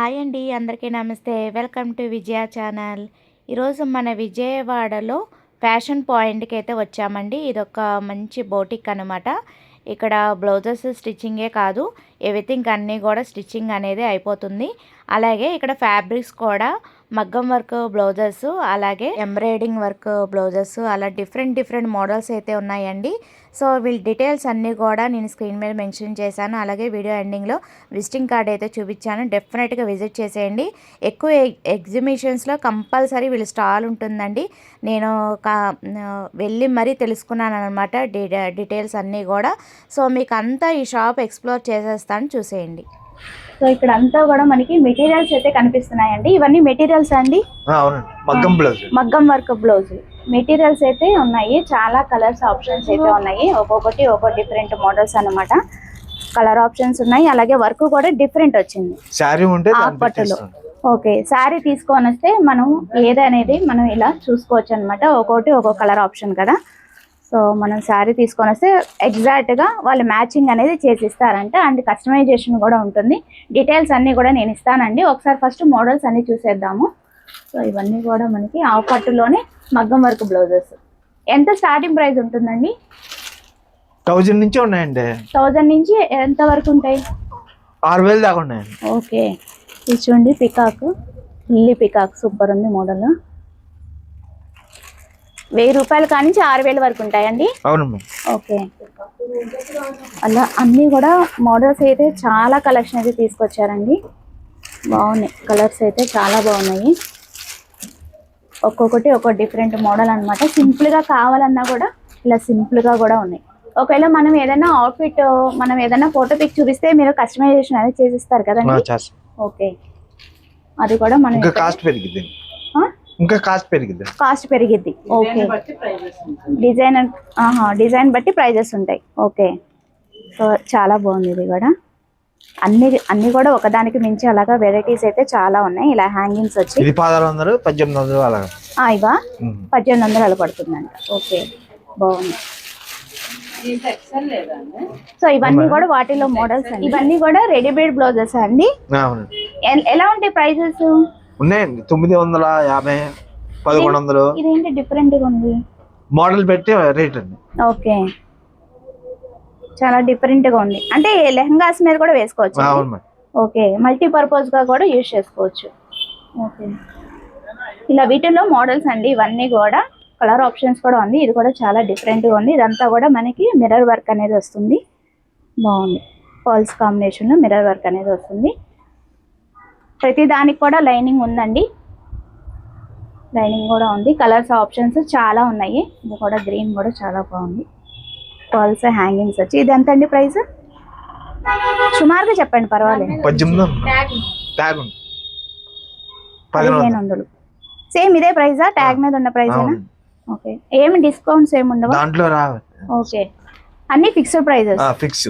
Hi అండి, అందరికీ నమస్తే. Welcome to Vijaya channel. ఈరోజు మన విజయవాడలో ఫ్యాషన్ పాయింట్కి అయితే వచ్చామండి. ఇదొక మంచి బోటిక్ అనమాట. ఇక్కడ బ్లౌజెస్ స్టిచ్చింగే కాదు, ఎవ్రీథింగ్ అన్నీ కూడా స్టిచ్చింగ్ అనేది అయిపోతుంది. అలాగే ఇక్కడ ఫ్యాబ్రిక్స్ కూడా మగ్గం వర్క్ బ్లౌజెస్, అలాగే ఎంబ్రాయిడింగ్ వర్క్ బ్లౌజెస్, అలా డిఫరెంట్ మోడల్స్ అయితే ఉన్నాయండి. సో వీళ్ళ డీటెయిల్స్ అన్నీ కూడా నేను స్క్రీన్ మీద మెన్షన్ చేశాను. అలాగే వీడియో ఎండింగ్లో విజిటింగ్ కార్డ్ అయితే చూపించాను. డెఫినెట్గా విజిట్ చేసేయండి. ఎక్కువ ఎగ్జిబిషన్స్లో కంపల్సరీ వీళ్ళ స్టాల్ ఉంటుందండి. నేను వెళ్ళి మరీ తెలుసుకున్నాను అనమాట డీటెయిల్స్ అన్నీ కూడా. సో మీకు అంతా ఈ షాప్ ఎక్స్ప్లోర్ చేసేస్తాను, చూసేయండి. సో ఇక్కడ అంతా కూడా మనకి మెటీరియల్స్ అయితే కనిపిస్తున్నాయండి. ఇవన్నీ మెటీరియల్స్ అండి, మగ్గం వర్క్ బ్లౌజ్ మెటీరియల్స్ అయితే ఉన్నాయి. చాలా కలర్స్ ఆప్షన్స్ అయితే ఉన్నాయి. ఒక్కొక్కటి ఒక్కొక్క డిఫరెంట్ మోడల్స్ అన్నమాట. కలర్ ఆప్షన్స్ ఉన్నాయి. అలాగే వర్క్ కూడా డిఫరెంట్ వచ్చింది పట్టులో. ఓకే, శారీ తీసుకొని వస్తే మనం ఏదనేది మనం ఇలా చూసుకోవచ్చు అనమాట. ఒక్కొక్కటి ఒక్కొక్క కలర్ ఆప్షన్ కదా. సో మనం శారీ తీసుకొని వస్తే ఎగ్జాక్ట్గా వాళ్ళు మ్యాచింగ్ అనేది చేసిస్తారంట. అండ్ కస్టమైజేషన్ కూడా ఉంటుంది. డీటెయిల్స్ అన్నీ కూడా నేను ఇస్తానండి. ఒకసారి ఫస్ట్ మోడల్స్ అన్నీ చూసేద్దాము. సో ఇవన్నీ కూడా మనకి ఆఫ్ పట్టులోనే మగ్గం వర్క్ బ్లౌజెస్. ఎంత స్టార్టింగ్ ప్రైస్ ఉంటుందండి? 1000 నుంచి ఉన్నాయండి. 1000 నుంచి ఎంత వరకు ఉంటాయి? 6000 దాకా ఉన్నాయండి. ఓకే, ఇది చూడండి, పికాక్, లిల్లీ పికాక్ సూపర్ ఉంది మోడల్. 1000 రూపాయలు కానీ 6000 వరకు ఉంటాయండి. అవునమ్మా. ఓకే, అలా అన్నీ కూడా మోడల్స్ అయితే చాలా కలెక్షన్ అయితే తీసుకొచ్చారండి. బాగున్నాయి, కలర్స్ అయితే చాలా బాగున్నాయి. ఒక్కొక్కటి ఒక్కొక్క డిఫరెంట్ మోడల్ అనమాట. సింపుల్గా కావాలన్నా కూడా ఇలా సింపుల్గా కూడా ఉన్నాయి. ఒకవేళ మనం ఏదైనా అవుట్ఫిట్, మనం ఏదైనా ఫోటో పిక్ చూపిస్తే మీరు కస్టమైజేషన్ అనేది చేసిస్తారు కదండి. ఓకే, అది కూడా మనం కాస్ట్ పెరిగిద్ది. ఓకే, డిజైన్ బట్టి ప్రైజెస్ ఉంటాయి. ఓకే, సో చాలా బాగుంది. ఇది కూడా అన్ని కూడా ఒకదానికి మించి అలాగా వెరైటీస్ అయితే చాలా ఉన్నాయి. ఇలా హ్యాంగింగ్స్ వచ్చి 1800 1800 అలా ఇవా 1800 అలా పడుతుందంట. ఓకే, బాగుంది. సో ఇవన్నీ కూడా వాటిలో మోడల్స్ అండి. ఇవన్నీ కూడా రెడీమేడ్ బ్లౌజెస్ అండి. ఎలా ఉంటాయి ప్రైజెస్? ఉన్నాయండి 950, 1100. ఇదేంటి డిఫరెంట్ గా ఉంది? మోడల్ పెట్టి రేట్ అండి. ఓకే, చాలా డిఫరెంట్ గా ఉంది. అంటే లెహంగాస్ మీద కూడా వేసుకోవచ్చు. ఓకే, మల్టీపర్పస్ గా కూడా యూజ్ చేసుకోవచ్చు. ఓకే, ఇలా వీటిల్లో మోడల్స్ అండి. ఇవన్నీ కూడా కలర్ ఆప్షన్స్ కూడా ఉంది. ఇది కూడా చాలా డిఫరెంట్ గా ఉంది. ఇదంతా కూడా మనకి మిర్రర్ వర్క్ అనేది వస్తుంది. బాగుంది, పర్ల్స్ కాంబినేషన్ లో మిర్రర్ వర్క్ అనేది వస్తుంది. ప్రతి దానికి కూడా లైనింగ్ ఉందండి. లైనింగ్ కూడా ఉంది. కలర్స్ ఆప్షన్స్ చాలా ఉన్నాయి. ఇది కూడా గ్రీన్ కూడా చాలా బాగుంది. పర్ల్స్ హ్యాంగింగ్స్ వచ్చి ఇది ఎంత అండి ప్రైస్? సుమారుగా చెప్పండి, పర్వాలేదు. 1500. సేమ్ ఇదే ప్రైజా? ట్యాగ్ మీద ఉన్న ప్రైజేనా? ఓకే, ఏమి డిస్కౌంట్స్ ఏమి ఉండవా దాంట్లో? ఓకే, అన్ని ఫిక్స్డ్ ప్రైజెస్. ఫిక్స్.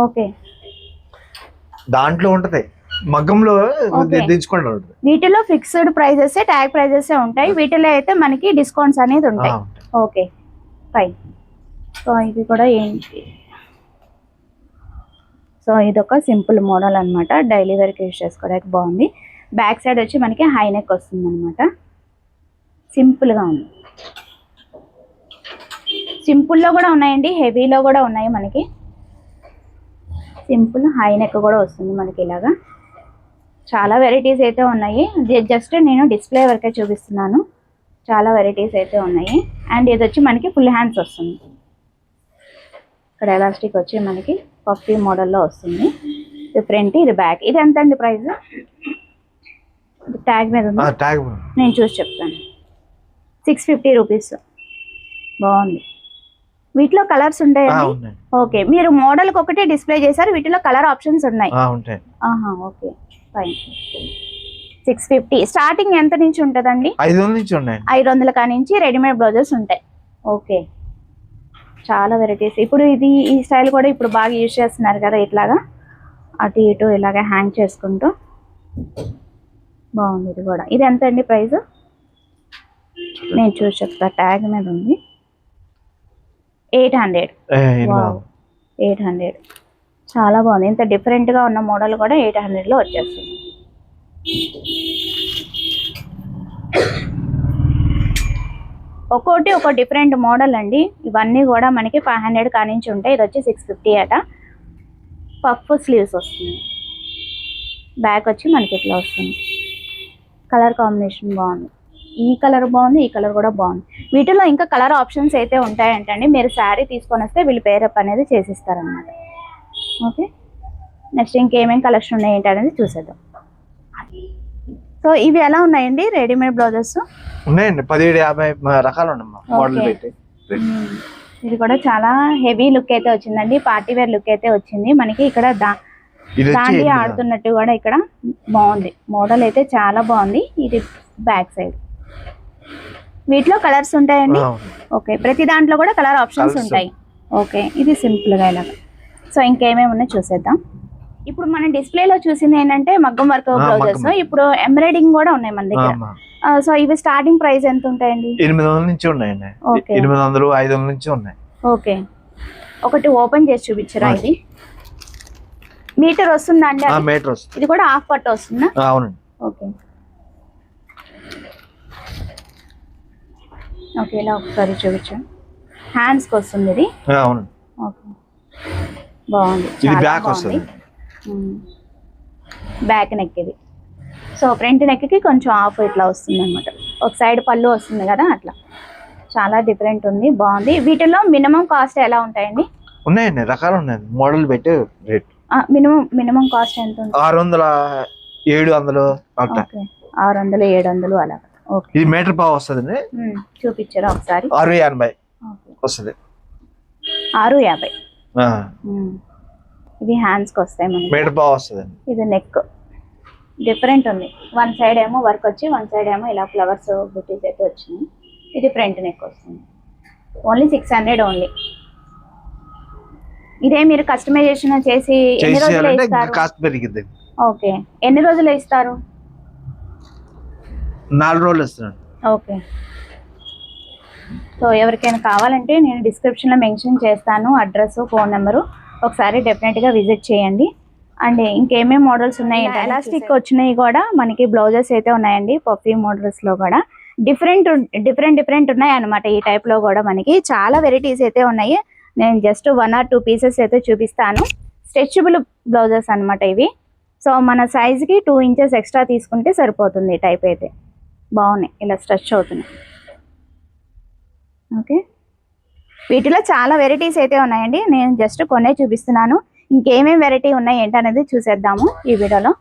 ఓకే, దాంట్లో ఉంటది, మగ్గంలో దించుకుంటారు. వీటిలో ఫిక్స్డ్ ప్రైజెస్, ట్యాగ్ ప్రైజెస్ ఉంటాయి. వీటిలో అయితే మనకి డిస్కౌంట్స్ అనేది ఉంటాయి. Okay, fine. సో ఇది కూడా ఏంటి? సో ఇదొక సింపుల్ మోడల్ అనమాట. డైలీ వేర్కి యూజ్ చేసుకోవడానికి బాగుంది. బ్యాక్ సైడ్ వచ్చి మనకి హై నెక్ వస్తుంది అనమాట. సింపుల్గా ఉంది. సింపుల్లో కూడా ఉన్నాయండి, హెవీలో కూడా ఉన్నాయి. మనకి సింపుల్ హై నెక్ కూడా వస్తుంది మనకి. ఇలాగా చాలా వెరైటీస్ అయితే ఉన్నాయి. జస్ట్ నేను డిస్ప్లే వరకే చూపిస్తున్నాను. చాలా వెరైటీస్ అయితే ఉన్నాయి. అండ్ ఇది వచ్చి మనకి ఫుల్ హ్యాండ్స్ వస్తుంది. ఇక్కడ ఎలాస్టిక్ వచ్చి మనకి పఫీ మోడల్లో వస్తుంది. ఇది ఫ్రంట్, ఇది బ్యాక్. ఇది ఎంత అండి ప్రైస్? ట్యాగ్ మీద ఉంది, నేను చూసి చెప్తాను. 650 రూపీస్. బాగుంది. వీటిలో కలర్స్ ఉంటాయండి. ఓకే, మీరు మోడల్కి ఒకటే డిస్ప్లే చేశారు, వీటిలో కలర్ ఆప్షన్స్ ఉన్నాయి. Okay, fine. 650. స్టార్టింగ్ ఎంత నుంచి ఉంటుందండి? 500 నుంచి ఉన్నాయి. 500 కానించి రెడీమేడ్ బ్లౌజెస్ ఉంటాయి. ఓకే, చాలా వెరైటీస్. ఇప్పుడు ఇది ఈ స్టైల్ కూడా ఇప్పుడు బాగా యూజ్ చేస్తున్నారు కదా, ఇట్లాగా అటు ఇటు ఇలాగా హ్యాంగ్ చేసుకుంటూ. బాగుంది. ఇది కూడా. ఇది ఎంత అండి ప్రైస్? నేను చూసి చెప్తా, ట్యాగ్ మీద ఉంది. 800. 800. చాలా బాగుంది. ఇంత డిఫరెంట్గా ఉన్న మోడల్ కూడా 800లో వచ్చేస్తుంది. ఒక్కోటి ఒక డిఫరెంట్ మోడల్ అండి. ఇవన్నీ కూడా మనకి 500 కానించి ఉంటాయి. ఇది వచ్చి 650 అట. పఫ్ స్లీవ్స్ వస్తుంది. బ్యాక్ వచ్చి మనకి ఇట్లా వస్తుంది. కలర్ కాంబినేషన్ బాగుంది. ఈ కలర్ బాగుంది, ఈ కలర్ కూడా బాగుంది. వీటిలో ఇంకా కలర్ ఆప్షన్స్ అయితే ఉంటాయంటండి. మీరు శారీ తీసుకొని వస్తే వీళ్ళు పేరప్ అనేది చేసిస్తారనమాట. ఓకే, నెక్స్ట్ ఇంకేమేమి కలెక్షన్ ఉన్నాయి ఏంటి అనేది చూసేద్దాం. సో ఇవి ఎలా ఉన్నాయండి రెడీమేడ్ బ్లౌజెస్? ఉన్నాయండి 17-50 రకాలు ఉన్నాయమ్మా మోడల్ పెట్టి. ఇది కూడా చాలా హెవీ లుక్ అయితే వచ్చిందండి. పార్టీ వేర్ లుక్ అయితే వచ్చింది మనకి. ఇక్కడ దాండి ఆడుతున్నట్టు కూడా ఇక్కడ బాగుంది. మోడల్ అయితే చాలా బాగుంది. ఇది బ్యాక్ సైడ్. వీటిలో కలర్స్ ఉంటాయండి. ఓకే, ప్రతి దాంట్లో కూడా కలర్ ఆప్షన్స్ ఉంటాయి. ఓకే, ఇది సింపుల్ గా ఇలాగా. సో ఇంకేమేమి ఉన్నాయో చూసేద్దాం. ఇప్పుడు మనం డిస్ప్లేలో చూసింది ఏంటంటే మగ్గం వర్క్ బ్లౌజెస్. ఇప్పుడు ఎంబ్రాయిడింగ్ కూడా ఉన్నాయి మన దగ్గర. సో ఇవి స్టార్టింగ్ ప్రైస్ ఎంత ఉంటాయండి? 800 నుంచి ఉన్నాయండి. 800, 500 నుంచి ఉన్నాయి. ఓకే, ఒకటి ఓపెన్ చేసి చూపించరా? ఇది మీటర్ వస్తుందా అండి? మీటర్ వస్తుంది. ఇది కూడా హాఫ్ పట్టు వస్తుందా? అవునండి. ఓకే ఓకే, ఇలా ఒకసారి చూపించండి. హ్యాండ్స్కి వస్తుంది ఇది. అవునండి. ఓకే, బాగుంది. ఇది బ్యాక్ వస్తుంది. బ్యాక్ నెక్ ఇది. సో ఫ్రంట్ నెక్కి కొంచెం ఆఫ్ ఇట్లా వస్తుంది అనమాట. ఒక సైడ్ పళ్ళు వస్తుంది కదా, అట్లా చాలా డిఫరెంట్ ఉంది. బాగుంది. వీటిలో మినిమం కాస్ట్ ఎలా ఉంటాయండి? ఉన్నాయండి, రకాలు ఉన్నాయండి. మోడల్ పెట్టి రేట్. మినిమం కాస్ట్ ఎంత ఉంటుంది? 600, 700. 600, 700 అలా. ఓకే, ఇది మీటర్ పావు వస్తుంది. చూపించారా ఒకసారి? 650 వస్తుంది. 650. ఇవి హ్యాండ్స్కి వస్తాయి మనకి. మీటర్ పావు వస్తుంది. ఇది నెక్ డిఫరెంట్ ఉంది. వన్ సైడ్ ఏమో వర్క్ వచ్చి, వన్ సైడ్ ఏమో ఇలా ఫ్లవర్స్ బుటీస్ అయితే వచ్చినాయి. ఇది ఫ్రంట్ నెక్ వస్తుంది. Only 600 only. ఇదే మీరు కస్టమైజేషన్ చేసి ఎన్ని రోజులు ఇస్తారు? కాస్ట్ పెరిగింది. ఓకే, ఎన్ని రోజులు ఇస్తారు? 4 రోజులు ఇస్తున్నాను. ఓకే, సో ఎవరికైనా కావాలంటే నేను డిస్క్రిప్షన్లో మెన్షన్ చేస్తాను అడ్రస్, ఫోన్ నెంబరు. ఒకసారి డెఫినెట్గా విజిట్ చేయండి. అండ్ ఇంకేమేమి మోడల్స్ ఉన్నాయి? ఎలాస్టిక్ వచ్చినాయి కూడా మనకి బ్లౌజెస్ అయితే ఉన్నాయండి. పఫీ మోడల్స్లో కూడా డిఫరెంట్ ఉన్నాయి అనమాట. ఈ టైప్లో కూడా మనకి చాలా వెరైటీస్ అయితే ఉన్నాయి. నేను జస్ట్ 1 or 2 పీసెస్ అయితే చూపిస్తాను. స్ట్రెచబుల్ బ్లౌజెస్ అనమాట ఇవి. సో మన సైజ్కి 2 inches ఎక్స్ట్రా తీసుకుంటే సరిపోతుంది. ఈ టైప్ అయితే బాగున్నాయి, ఇలా స్ట్రెచ్ అవుతున్నాయి. ఓకే, వీటిలో చాలా వెరైటీస్ అయితే ఉన్నాయండి. నేను జస్ట్ కొనే చూపిస్తున్నాను. ఇంకేమేమి వెరైటీ ఉన్నాయి ఏంటనేది చూసేద్దాము ఈ వీడియోలో.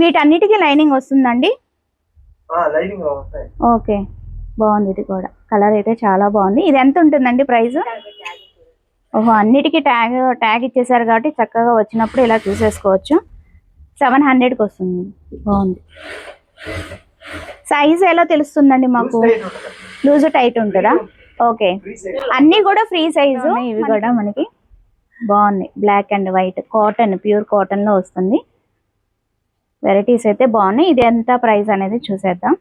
వీటన్నిటికీ లైనింగ్ వస్తుందండి? ఓకే, బాగుంది. ఇది కూడా కలర్ అయితే చాలా బాగుంది. ఇది ఎంత ఉంటుందండి ప్రైస్? ఓహో, అన్నిటికీ ట్యాగ్ ఇచ్చేసారు కాబట్టి చక్కగా వచ్చినప్పుడు ఇలా చూసేసుకోవచ్చు. 700కి వస్తుంది. బాగుంది. సైజ్ ఎలా తెలుస్తుందండి మాకు? లూజ్ టైట్ ఉంటుందా? ఓకే, అన్నీ కూడా ఫ్రీ సైజు. ఇవి కూడా మనకి బాగున్నాయి. Black and white cotton, pure కాటన్లో వస్తుంది. వెరైటీస్ అయితే బాగున్నాయి. ఇది ఎంత ప్రైస్ అనేది చూసేద్దాం.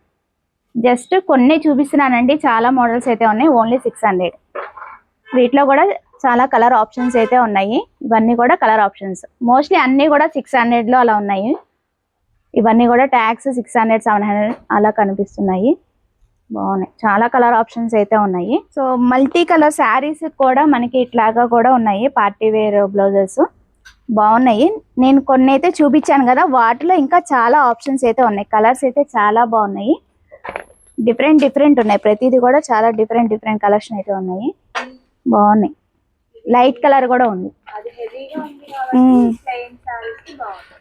జస్ట్ కొన్ని చూపిస్తున్నానండి. చాలా మోడల్స్ అయితే ఉన్నాయి. ఓన్లీ 600. వీటిలో కూడా చాలా కలర్ ఆప్షన్స్ అయితే ఉన్నాయి. ఇవన్నీ కూడా కలర్ ఆప్షన్స్. మోస్ట్లీ అన్నీ కూడా 600లో అలా ఉన్నాయి. ఇవన్నీ కూడా ట్యాక్స్ 600, 700 అలా కనిపిస్తున్నాయి. బాగున్నాయి. చాలా కలర్ ఆప్షన్స్ అయితే ఉన్నాయి. సో మల్టీ కలర్ శారీస్ కూడా మనకి ఇట్లాగా కూడా ఉన్నాయి. పార్టీ వేర్ బ్లౌజెస్ బాగున్నాయి. నేను కొన్ని అయితే చూపించాను కదా, వాటిలో ఇంకా చాలా ఆప్షన్స్ అయితే ఉన్నాయి. కలర్స్ అయితే చాలా బాగున్నాయి. డిఫరెంట్ ఉన్నాయి. ప్రతిదీ కూడా చాలా డిఫరెంట్ కలెక్షన్ అయితే ఉన్నాయి. బాగున్నాయి. లైట్ కలర్ కూడా ఉంది.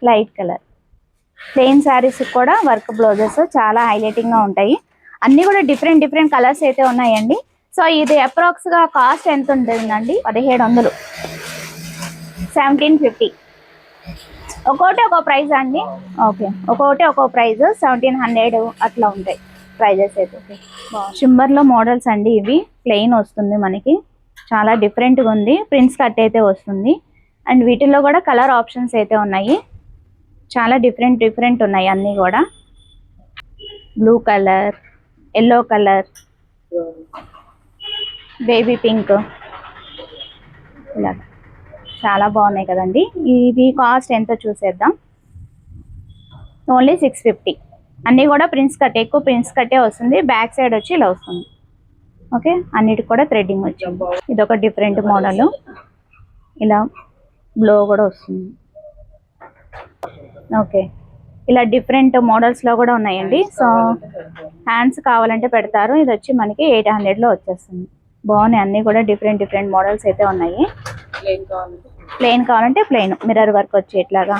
లైట్ కలర్ ప్లెయిన్ శారీస్ కూడా వర్క్ బ్లౌజెస్ చాలా హైలైటింగ్ గా ఉంటాయి. అన్ని కూడా డిఫరెంట్ కలర్స్ అయితే ఉన్నాయండి. సో ఇది అప్రాక్స్ గా కాస్ట్ ఎంత ఉంటుందండి? 1700, 1750. ఒక్కోటి ఒక్కో ప్రైస్ అండి. ఓకే, ఒక్కోటి ఒక్కో ప్రైస్. 1700 అట్లా ఉంటాయి ప్రైజెస్ అయితే. షిమ్మర్లో మోడల్స్ అండి ఇవి. ప్లెయిన్ వస్తుంది మనకి. చాలా డిఫరెంట్గా ఉంది. ప్రిన్స్ కట్ అయితే వస్తుంది. అండ్ వీటిల్లో కూడా కలర్ ఆప్షన్స్ అయితే ఉన్నాయి. చాలా డిఫరెంట్ ఉన్నాయి అన్నీ కూడా. Blue colour, yellow colour, baby pink, ఇలా చాలా బాగున్నాయి కదండి. ఇవి కాస్ట్ ఎంతో చూసేద్దాం. ఓన్లీ 650. అన్నీ కూడా ప్రిన్స్ కట్, ఎక్కువ ప్రిన్స్ కట్టే వస్తుంది. బ్యాక్ సైడ్ వచ్చి ఇలా వస్తుంది. ఓకే, అన్నిటికి కూడా థ్రెడ్డింగ్ వచ్చింది. ఇది ఒక డిఫరెంట్ మోడల్, ఇలా బ్లో కూడా వస్తుంది. ఓకే, ఇలా డిఫరెంట్ మోడల్స్లో కూడా ఉన్నాయండి. సో హ్యాండ్స్ కావాలంటే పెడతారు. ఇది వచ్చి మనకి 800లో వచ్చేస్తుంది. బాగున్నాయి, అన్నీ కూడా డిఫరెంట్ డిఫరెంట్ మోడల్స్ అయితే ఉన్నాయి. ప్లెయిన్ కావాలంటే ప్లెయిన్, మిర్రర్ వర్క్ వచ్చి ఇట్లాగా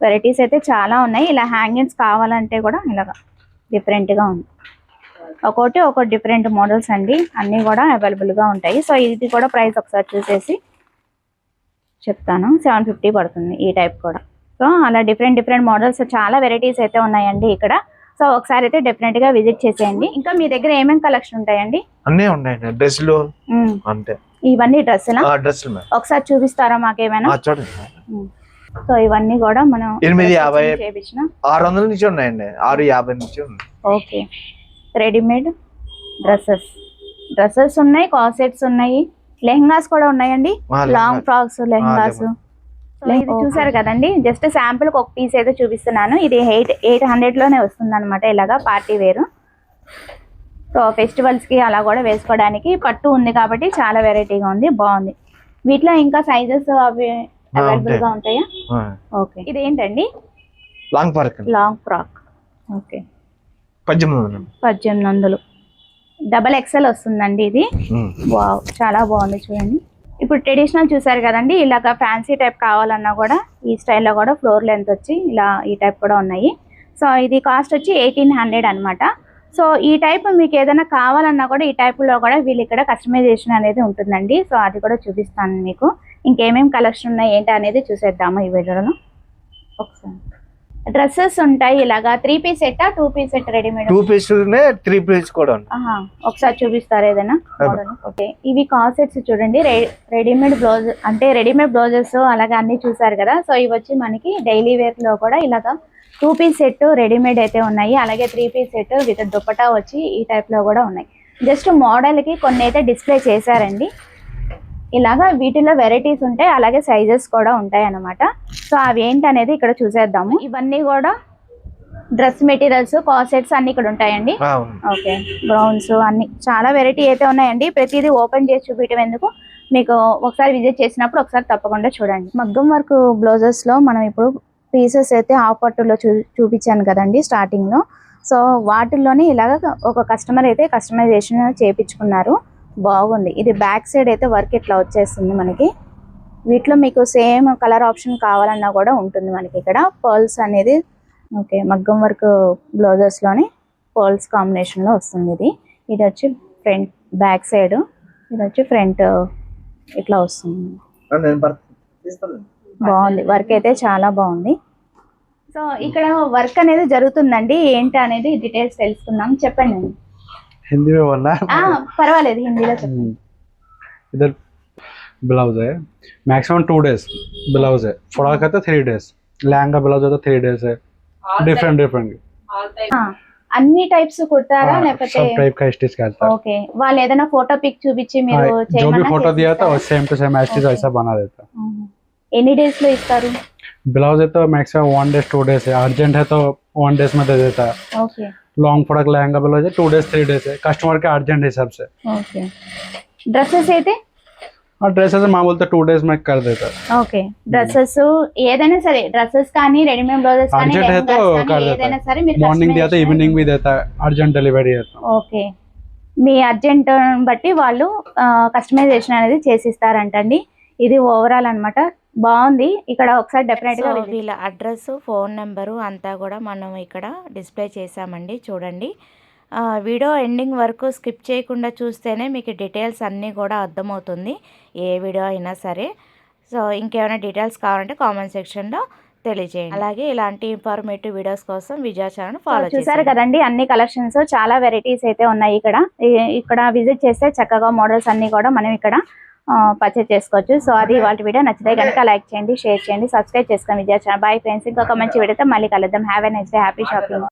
వెరైటీస్ అయితే చాలా ఉన్నాయి. ఇలా హ్యాంగింగ్స్ కావాలంటే కూడా ఇలాగా డిఫరెంట్గా ఉంది. ఒక్కొక్క డిఫరెంట్ మోడల్స్ అండి, అన్నీ కూడా అవైలబుల్గా ఉంటాయి. సో ఇది కూడా ప్రైస్ ఒకసారి చూసేసి చెప్తాను. 750 పడుతుంది ఈ టైప్ కూడా. సో అలా డిఫరెంట్ మోడల్స్ చాలా వెరైటీస్ అయితే ఉన్నాయండి ఇక్కడ. సో ఒకసారి అయితే డెఫినెట్ గా విజిట్ చేసేయండి. ఇంకా మీ దగ్గర ఏమేమి కలెక్షన్ ఉంటాయండి? అన్నీ ఉన్నాయండి, డ్రెస్సులు అంటే ఇవన్నీ డ్రెస్సులా? డ్రెస్సులు ఒకసారి చూపిస్తారా మాకేమైనా? చూడండి. సో ఇవన్నీ కూడా మనం 850 600 నుంచి ఉన్నాయండి, 650 నుంచి ఉన్నాయి. ఓకే, రెడీమేడ్ డ్రెస్సెస్ ఉన్నాయి, కాసెట్స్ ఉన్నాయి, లెహంగాస్ కూడా ఉన్నాయండి, లాంగ్ ఫ్రాక్స్, లెహంగాస్. ఇది చూసారు కదండి, జస్ట్ శాంపుల్ ఒక పీస్ అయితే చూపిస్తున్నాను. ఇది 800లోనే వస్తుంది అనమాట. ఇలాగా పార్టీ వేరు. సో ఫెస్టివల్స్ కి అలా కూడా వేసుకోవడానికి పట్టు ఉంది కాబట్టి చాలా వెరైటీగా ఉంది, బాగుంది. వీటిలో ఇంకా సైజెస్ అవి అవైలబుల్ గా ఉంటాయా? ఓకే, ఇది ఏంటండి? Long frock. Okay, 1800 double XL వస్తుందండి ఇది. వావ్, చాలా బాగుంది చూడండి. ఇప్పుడు ట్రెడిషనల్ చూసారు కదండి, ఇలాగ ఫ్యాన్సీ టైప్ కావాలన్నా కూడా ఈ స్టైల్లో కూడా ఫ్లోర్ లెంత్ వచ్చి ఇలా ఈ టైప్ కూడా ఉన్నాయి. సో ఇది కాస్ట్ వచ్చి 1800 అనమాట. సో ఈ టైప్ మీకు ఏదైనా కావాలన్నా కూడా ఈ టైప్లో కూడా వీళ్ళు ఇక్కడ కస్టమైజేషన్ అనేది ఉంటుందండి. సో అది కూడా చూపిస్తాను మీకు. ఇంకేమేమి కలెక్షన్ ఉన్నాయి ఏంటి అనేది చూసేద్దాము ఈ వీడియోలో. ఒకసారి డ్రెస్సెస్ ఉంటాయి ఇలాగా 3 piece set, 2 piece set readymade? 2 piece 3 piece కూడా ఉంది. ఒకసారి చూపిస్తారు ఏదైనా? ఓకే, ఇవి కాసెట్స్ చూడండి, రెడీమేడ్ బ్లౌజ్ అంటే రెడీమేడ్ బ్లౌజెస్ అలాగే అన్ని చూసారు కదా. సో ఇవి వచ్చి మనకి డైలీ వేర్ లో కూడా ఇలాగా 2 పీస్ సెట్ రెడీమేడ్ అయితే ఉన్నాయి. అలాగే 3 పీస్ సెట్ విత్ దుపట్టా వచ్చి ఈ టైప్ లో కూడా ఉన్నాయి. జస్ట్ మోడల్ కి కొన్ని అయితే డిస్ప్లే చేశారండి. ఇలాగా వీటిలో వెరైటీస్ ఉంటాయి, అలాగే సైజెస్ కూడా ఉంటాయి అన్నమాట. సో అవి ఏంటి అనేది ఇక్కడ చూసేద్దాము. ఇవన్నీ కూడా డ్రెస్ మెటీరియల్స్, కాసెట్స్ అన్ని ఇక్కడ ఉంటాయండి. ఓకే, బ్రౌన్స్ అన్ని చాలా వెరైటీ అయితే ఉన్నాయండి. ప్రతిదీ ఓపెన్ చేసి చూపించడం ఎందుకు, మీకు ఒకసారి విజిట్ చేసినప్పుడు ఒకసారి తప్పకుండా చూడండి. మగ్గం వర్క్ బ్లౌజెస్ లో మనం ఇప్పుడు పీసెస్ అయితే హాఫ్ పట్టులో చూపించాను కదండి స్టార్టింగ్ లో. సో వాటిల్లోనే ఇలాగ ఒక కస్టమర్ అయితే కస్టమైజేషన్ చేయించుకున్నారు, బాగుంది. ఇది బ్యాక్ సైడ్ అయితే వర్క్ ఇట్లా వచ్చేస్తుంది మనకి. వీటిలో మీకు సేమ్ కలర్ ఆప్షన్ కావాలన్నా కూడా ఉంటుంది మనకి ఇక్కడ. పర్ల్స్ అనేది ఓకే, మగ్గం వర్క్ బ్లౌజెస్ లోని పర్ల్స్ కాంబినేషన్ లో వస్తుంది. ఇది వచ్చి ఫ్రంట్, బ్యాక్ సైడ్, ఇది వచ్చి ఫ్రంట్ ఇట్లా వస్తుంది. బాగుంది, వర్క్ అయితే చాలా బాగుంది. సో ఇక్కడ వర్క్ అనేది జరుగుతుందండి, ఏంటి అనేది డీటెయిల్స్ తెలుసుకుందాం. చెప్పండి. हिंदी में बोलना है? परवालेदु हिंदीलो चेप्पंడి. इधर ब्लाउज है, मैक्सिमम 2 डेज ब्लाउज है, फ्रॉक है तो 3 डेज, लहंगा ब्लाउज है तो 3 डेज है, डिफरेंट అన్ని టైప్స్ కుడతారా లేకపోతే सब टाइप का स्टिच करता है. ఓకే, వాళ్ళు ఏదైనా ఫోటో పిక్ చూపించి మీరు जो भी फोटो दिया था वो सेम टू सेम स्टिच ऐसा बना देता. ఎన్ని డేస్ లో ఇస్తారు? ब्लाउज है तो मैक्सिमम 1 डेज 2 डेज है, अर्जेंट है तो 1 डेज में दे देता है. Okay, long frock lehenga blouse है 2 डेज 3 डेज है, कस्टमर के अर्जेंट हिसाब से. ఓకే, డ్రెస్సెస్ అయితే और ड्रेसेस मामूल तो 2 डेज में कर देता है. ఓకే, డ్రెస్సెస్ ఏదైనా సరే, డ్రెస్సెస్ కానీ రెడీమేడ్ బ్లౌజెస్ కానీ अर्जेंट है तो कर ఏదైనా देता సరే है, మీరు मॉर्निंग दिया तो इवनिंग भी देता है, अर्जेंट डिलीवरी है तो. ఓకే, మీ అర్జెంట్ బట్టి వాళ్ళు కస్టమైజేషన్ అనేది చేసిస్తారంటండి. ఇది ఓవరాల్ అన్నమాట, బాగుంది. ఇక్కడ ఒకసారి డెఫినెట్ గా వీళ్ళ అడ్రస్, ఫోన్ నెంబరు అంతా కూడా మనం ఇక్కడ డిస్ప్లే చేసామండి, చూడండి. వీడియో ఎండింగ్ వరకు స్కిప్ చేయకుండా చూస్తేనే మీకు డీటెయిల్స్ అన్నీ కూడా అర్థమవుతుంది, ఏ వీడియో అయినా సరే. సో ఇంకేమైనా డీటెయిల్స్ కావాలంటే కామెంట్ సెక్షన్లో తెలియజేయండి. అలాగే ఇలాంటి ఇన్ఫర్మేటివ్ వీడియోస్ కోసం విజయ ఛానల్ ఫాలో చూసారు కదండి, అన్ని కలెక్షన్స్ చాలా వెరైటీస్ అయితే ఉన్నాయి ఇక్కడ విజిట్ చేస్తే చక్కగా మోడల్స్ అన్ని కూడా మనం ఇక్కడ పర్చేస్ చేసుకోవచ్చు. సో అది వాళ్ళ వీడియో నచ్చితే కనుక లైక్ చేయండి, షేర్ చేయండి, సబ్స్క్రైబ్ చేసుకోండి విజయ ఛానల్. బై ఫ్రెండ్స్, ఇంకొక మంచి వీడియోతో మళ్ళీ కలుద్దాం. Have a nice day, happy shopping.